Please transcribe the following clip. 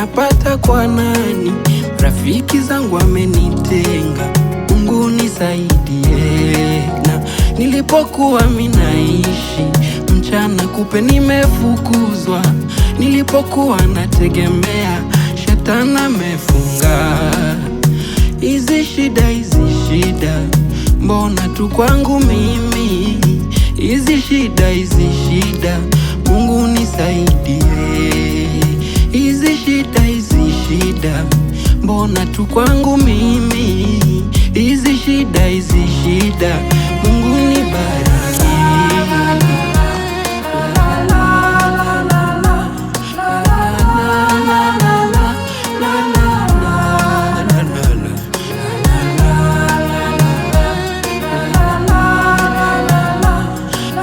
nitapata kwa nani? Rafiki zangu wamenitenga, Mungu nisaidie. Na nilipokuwa minaishi mchana kupe nimefukuzwa, nilipokuwa nategemea shetani amefunga. Hizi shida mbona tu kwangu mimi? Hizi shida Mungu nisaidie. Hizi shida mbona tu kwangu mimi? Hizi shida